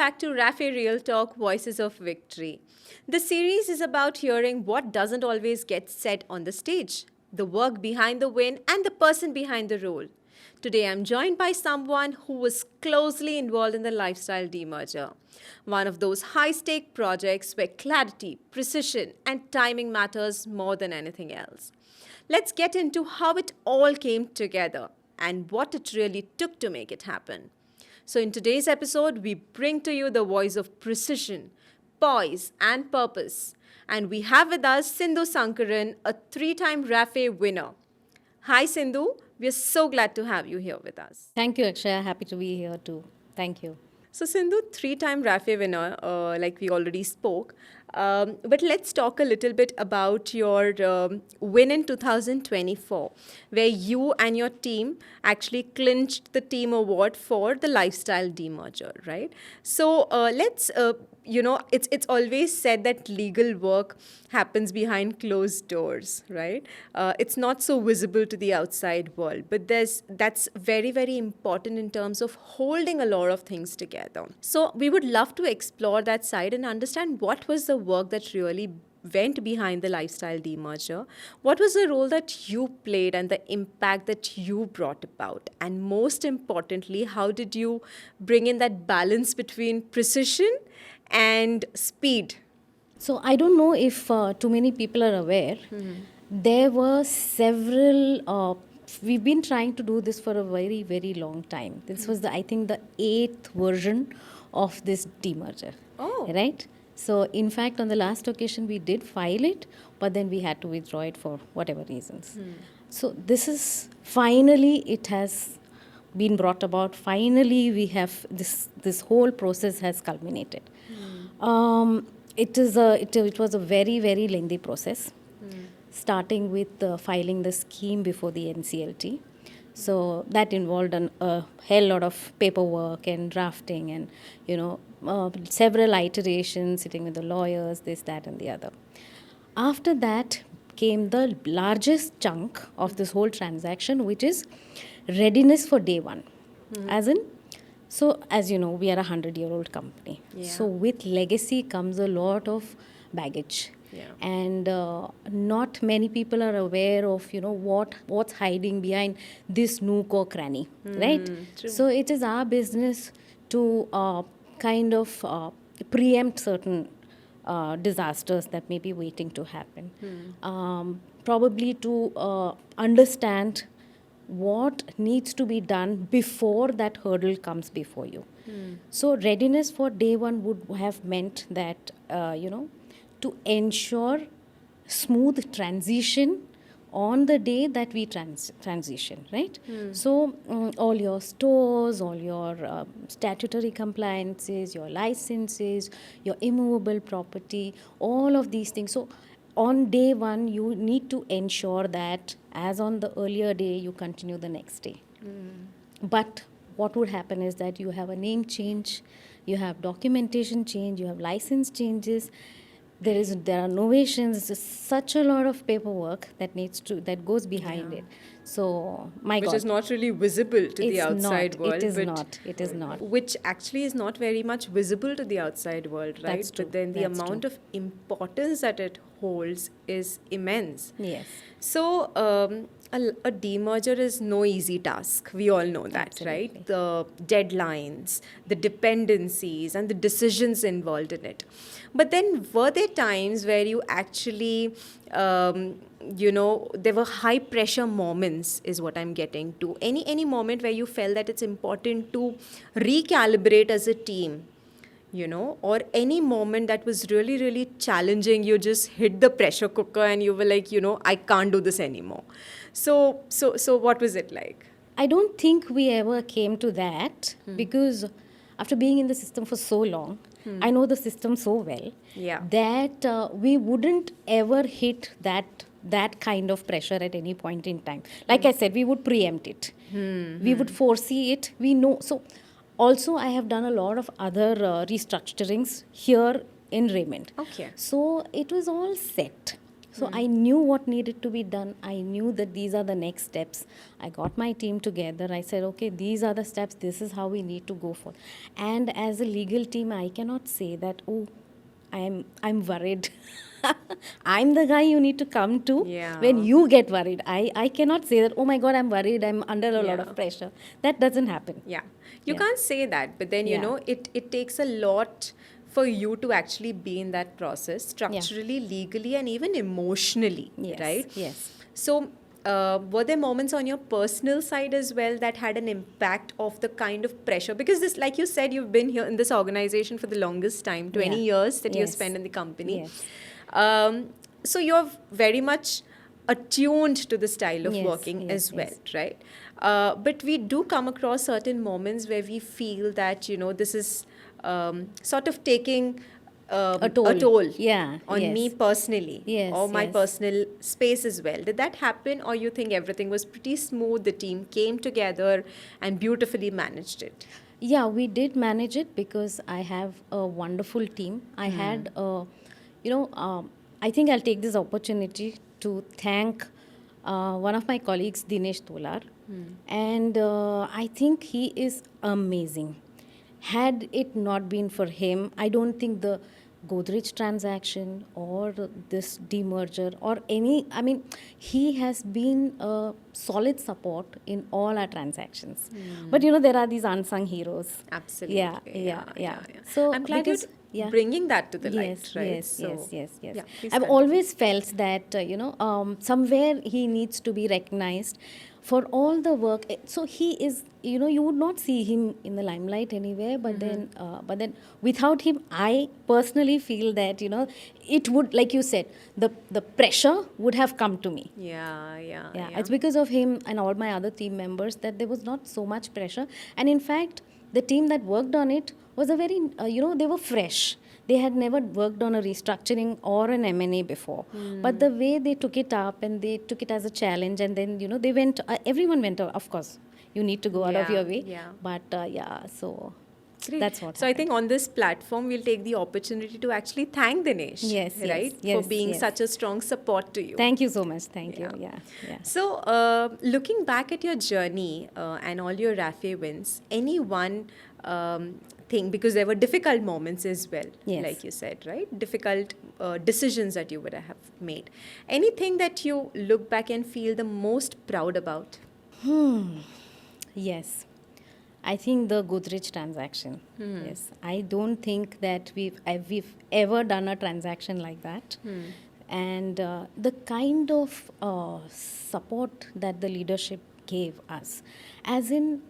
back to RAFE RealTalk Voices of Victory. The series is about hearing what doesn't always get said on the stage, the work behind the win, and the person behind the role. Today, I'm joined by someone who was closely involved in the lifestyle demerger, one of those high stake projects where clarity, precision, and timing matters more than anything else. Let's get into how it all came together and what it really took to make it happen. So, in today's episode, we bring to you the voice of precision, poise, and purpose. And we have with us Sindhu Sankaran, a 3-time RAFE winner. Hi, Sindhu. We are so glad to have you here with us. Thank you, Akshaya. Happy to be here too. Thank you. So, Sindhu, 3-time RAFE winner, like we already spoke. But let's talk a little bit about your win in 2024, where you and your team actually clinched the team award for the lifestyle demerger, right? So, it's always said that legal work happens behind closed doors, right? It's not so visible to the outside world, but that's very, very important in terms of holding a lot of things together. So we would love to explore that side and understand what was the work that really went behind the lifestyle demerger. What was the role that you played and the impact that you brought about? And most importantly, how did you bring in that balance between precision and speed? So I don't know if too many people are aware. There were several. We've been trying to do this for a very, very long time. This was, I think, the 8th version of this demerger. Oh. Right? So, in fact, on the last occasion, we did file it, but then we had to withdraw it for whatever reasons. So, this is finally, it has been brought about. Finally, we have this whole process has culminated. It was a very, very lengthy process, starting with filing the scheme before the NCLT. So that involved a hell lot of paperwork and drafting and, several iterations, sitting with the lawyers, this, that, and the other. After that came the largest chunk of this whole transaction, which is readiness for day one. As you know, we are a 100-year-old company. Yeah. So with legacy comes a lot of baggage. Yeah. And not many people are aware of, what's hiding behind this nook or cranny, right? True. So it is our business to kind of preempt certain disasters that may be waiting to happen. Probably to understand what needs to be done before that hurdle comes before you. So readiness for day one would have meant that, to ensure smooth transition on the day that we transition, right? So all your stores, all your statutory compliances, your licenses, your immovable property, all of these things. So on day one, you need to ensure that as on the earlier day, you continue the next day. But what would happen is that you have a name change, you have documentation change, you have license changes. There are novations. It's just such a lot of paperwork that goes behind it. So Which is not really visible to the outside world. It is not. Which actually is not very much visible to the outside world, right? That's true. But then the amount of importance that it holds is immense. Yes. So a demerger is no easy task. We all know that, Absolutely. right? The deadlines, the dependencies, and the decisions involved in it. But then were there times where you actually, there were high pressure moments is what I'm getting to. Any moment where you felt that it's important to recalibrate as a team, or any moment that was really, really challenging, you just hit the pressure cooker and you were like, I can't do this anymore. So what was it like? I don't think we ever came to that because after being in the system for so long, I know the system so well that we wouldn't ever hit that kind of pressure at any point in time. Like I said, we would preempt it. We would foresee it. We know. So also I have done a lot of other restructurings here in Raymond. Okay. So it was all set. So I knew what needed to be done. I knew that these are the next steps. I got my team together. I said, okay, these are the steps. This is how we need to go for. And as a legal team, I cannot say that, oh, I'm worried. I'm the guy you need to come to when Yeah. you get worried. I cannot say that, oh my God, I'm worried, I'm under a lot Yeah. of pressure. That doesn't happen. Yeah, you Yeah. can't say that, but then Yeah. it takes a lot for you to actually be in that process Yeah. structurally, legally, and even emotionally, Yes. right? Yes. So, were there moments on your personal side as well that had an impact of the kind of pressure? Because this, like you said, you've been here in this organization for the longest time, 20 Yeah. years that you Yes. spent in the company. Yes. So you're very much attuned to the style of Yes, working yes, as well, yes. right? But we do come across certain moments where we feel that, this is sort of taking A a toll. toll Yeah. on Yes. me personally Yes, or my yes. personal space as well. Did that happen, or you think everything was pretty smooth? The team came together and beautifully managed it. Yeah, we did manage it because I have a wonderful team. I had, I think I'll take this opportunity to thank one of my colleagues, Dinesh Tolar. And I think he is amazing. Had it not been for him, I don't think the Godrej transaction or this demerger or any, I mean, he has been a solid support in all our transactions. But there are these unsung heroes. Absolutely. Yeah. Yeah. So I'm glad because, you're bringing that to the yes, light, right? yes, yes, yes, yes. Yeah, please I've continue. always felt that somewhere he needs to be recognized for all the work. So he is, you would not see him in the limelight anywhere. But then, without him, I personally feel that it would, like you said, the pressure would have come to me. Yeah. It's because of him and all my other team members that there was not so much pressure. And in fact, the team that worked on it was a very, they were fresh. They had never worked on a restructuring or an M&A before. But the way they took it up and they took it as a challenge, and then, they went, everyone went, of course, you need to go out of your way. Yeah. But so Great. that's what So I happened. think on this platform, we'll take the opportunity to actually thank Dinesh, Yes, yes, right? For yes, being yes. such a strong support to you. Thank you so much. Thank Yeah. you. Yeah. So, looking back at your journey and all your RAFE wins, any one thing, because there were difficult moments as well, Yes. like you said, right? Difficult decisions that you would have made. Anything that you look back and feel the most proud about? Yes. I think the Godrej transaction. Yes. I don't think that we've ever done a transaction like that. And the kind of support that the leadership gave us, as in,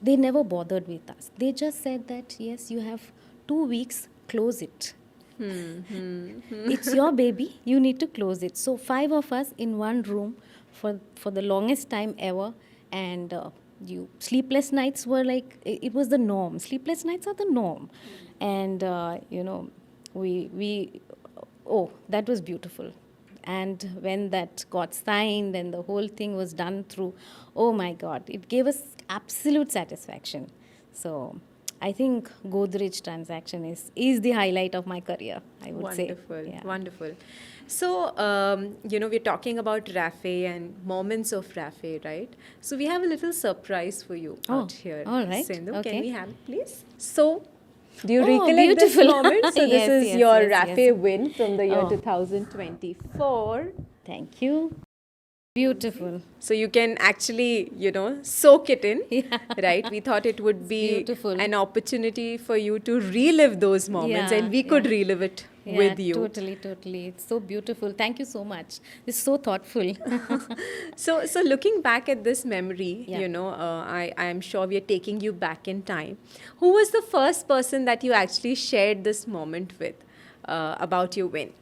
they never bothered with us. They just said that, yes, you have 2 weeks, close it. It's your baby, you need to close it. So 5 of us in one room for the longest time ever, and sleepless nights were like, it was the norm. Sleepless nights are the norm. And we that was beautiful. And when that got signed and the whole thing was done through, oh my God, it gave us absolute satisfaction. So I think Godrej transaction is the highlight of my career, I would say. Wonderful, Yeah. wonderul. So, we're talking about RAFE and moments of RAFE, right? So, we have a little surprise for you out here, all right. Sindhu. Okay. Can we have it, please? So, do you Oh, recollect beautiful. this moment? So, Yes, this is yes, your yes, RAFE yes. win from the year Oh. 2024. Thank you. Beautiful. So you can actually, soak it in, Yeah. right? We thought it would be beautiful. an opportunity for you to relive those moments, Yeah, and we could yeah. relive it Yeah, with you. Totally. It's so beautiful. Thank you so much. It's so thoughtful. So looking back at this memory, Yeah. I am sure we are taking you back in time. Who was the first person that you actually shared this moment with about your win?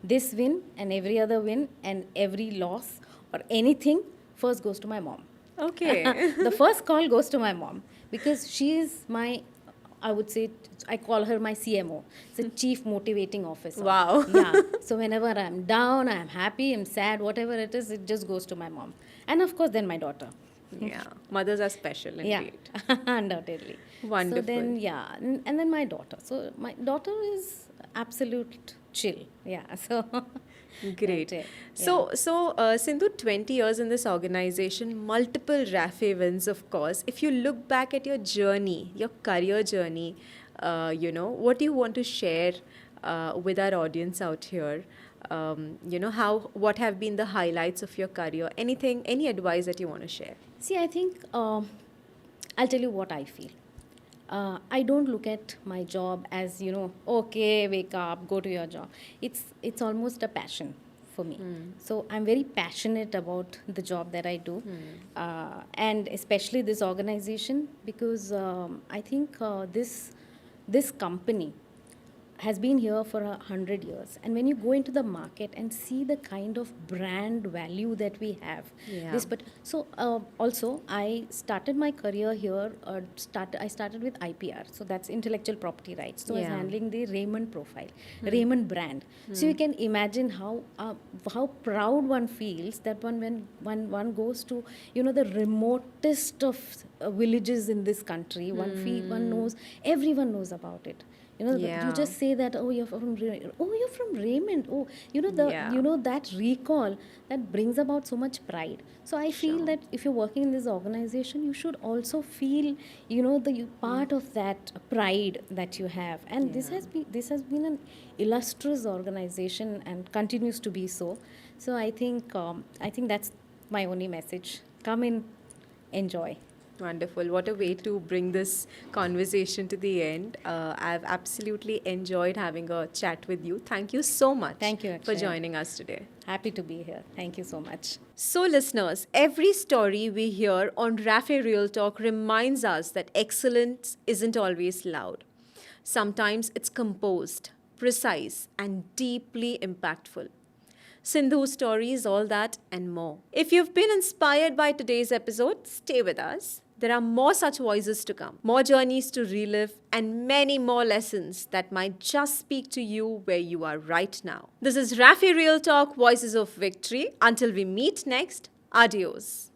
This win and every other win and every loss or anything first goes to my mom. Okay. The first call goes to my mom because she is my, I would say, I call her my CMO. It's a Chief Motivating Officer. Wow. Yeah. So whenever I'm down, I'm happy, I'm sad, whatever it is, it just goes to my mom. And of course, then my daughter. Yeah, mothers are special indeed. Yeah, undoubtedly. Wonderful. So then, and then my daughter. So my daughter is absolute chill. Yeah. So Great. That, Sindhu, 20 years in this organization, multiple RAFE wins, of course. If you look back at your journey, your career journey, what do you want to share with our audience out here? What have been the highlights of your career? Anything, any advice that you want to share? See, I think I'll tell you what I feel. I don't look at my job as, okay, wake up, go to your job. It's almost a passion for me. So I'm very passionate about the job that I do, and especially this organization, because I think this company has been here for 100 years, and when you go into the market and see the kind of brand value that we have, Yeah. also I started my career here. I started with IPR, so that's intellectual property rights. So I was Yeah. handling the Raymond profile, Raymond brand. So you can imagine how proud one feels that when one goes to the remotest of villages in this country, one knows, everyone knows about it. Yeah. You just say that, oh, you're from Raymond. Oh, Yeah. that recall that brings about so much pride. So I feel that if you're working in this organization, you should also feel, the part of that pride that you have. And this has been an illustrious organization and continues to be so. So I think that's my only message. Come in, enjoy. Wonderful. What a way to bring this conversation to the end. I've absolutely enjoyed having a chat with you. Thank you so much Thank you, for Akshaya. joining us today. Happy to be here. Thank you so much. So, listeners, every story we hear on RAFE Real Talk reminds us that excellence isn't always loud. Sometimes it's composed, precise, and deeply impactful. Sindhu's story is all that and more. If you've been inspired by today's episode, stay with us. There are more such voices to come, more journeys to relive, and many more lessons that might just speak to you where you are right now. This is RAFE Real Talk, Voices of Victory. Until we meet next, adios.